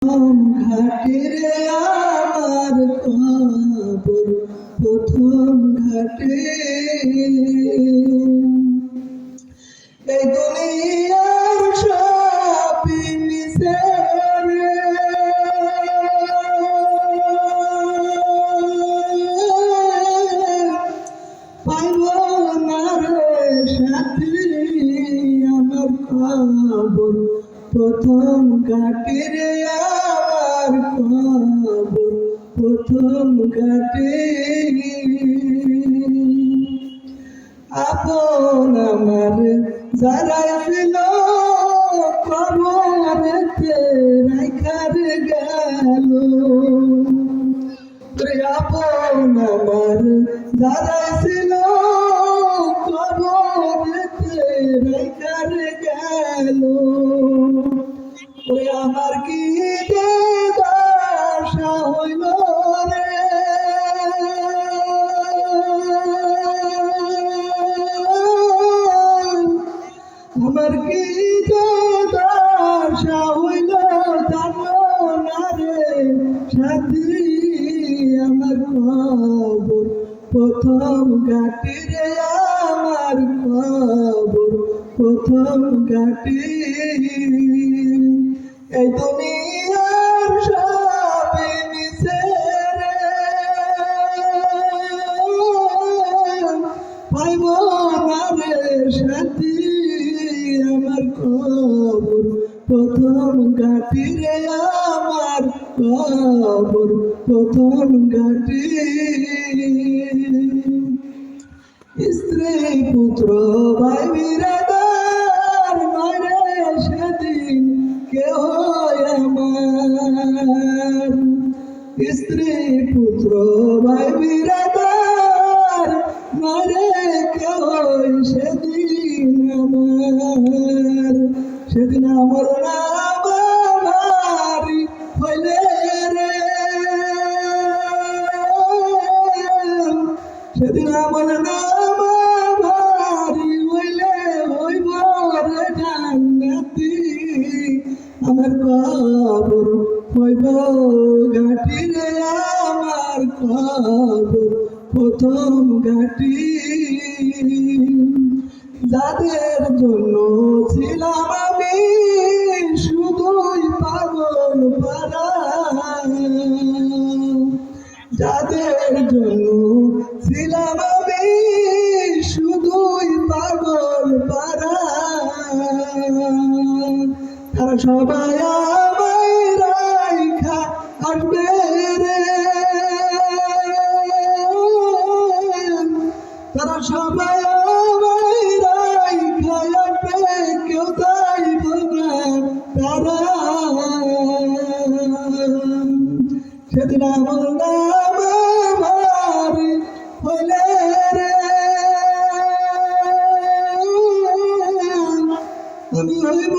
ঘাটে আমার কবর প্রথম ঘাটে এই দুনিয়ার সব মিশে রে পাইব না রে সাথী আমার কবর প্রথম ঘাটে রে আমার কবর প্রথম ঘাটে আপন আমার যারা ছিল কবরেতে রাইখার গেল আপন আমার যারা ছিল কবরেতে রাইখার গেল আমার কি দশা হইল রে আমার কি দশা হইল জানো না রে সাথী আমার কবর প্রথম ঘাটে রে আমার কবর প্রথম ঘাটে এই দুনিয়ার সব মিশে রে পাইব না রে সাথী আমার কবর প্রথম ঘাটে রে আমার কবর প্রথম ঘাটে স্ত্রী পুত্র ভাই বিরাদার মারে সেদিন কেহ আমার স্ত্রী পুত্র ভাই বিরাদার মারে কেহ সেদিন আমার সেদিন আমার নাম আমারি হইলে রে সেদিন আমার নাম আমারি হইলে হইব রে জান্নাতি আমার কবর হইব ঘাটি রে আমার কবর প্রথম ঘাটি যাদের জন্য ছিলাম আমি শুধুই পাগল পারা যাদের জন্য ছিলাম আমি শুধুই পাগল পারা তারা সবাই আমায় রাইখা আসবে রে তারা সবাই আমায় রাইখা আসবে কেউ যাইব না তারা সেদিন আমার নাম আমার হইলে রে আমি হইব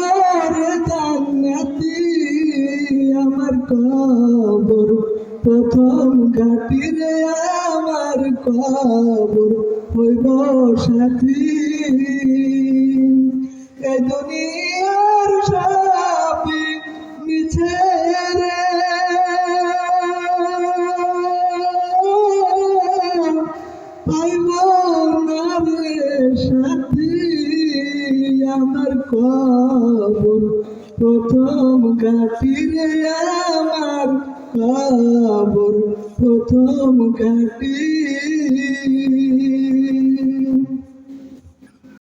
রে জান্নাতি আমার কবর প্রথম ঘাটি রে আমার কবর হইব সাথী এই দুনিয়ার সব মিছে রে পাইব না রে সাথী আমার কবর প্রথম ঘাটি রে আমার কবর প্রথম ঘাটি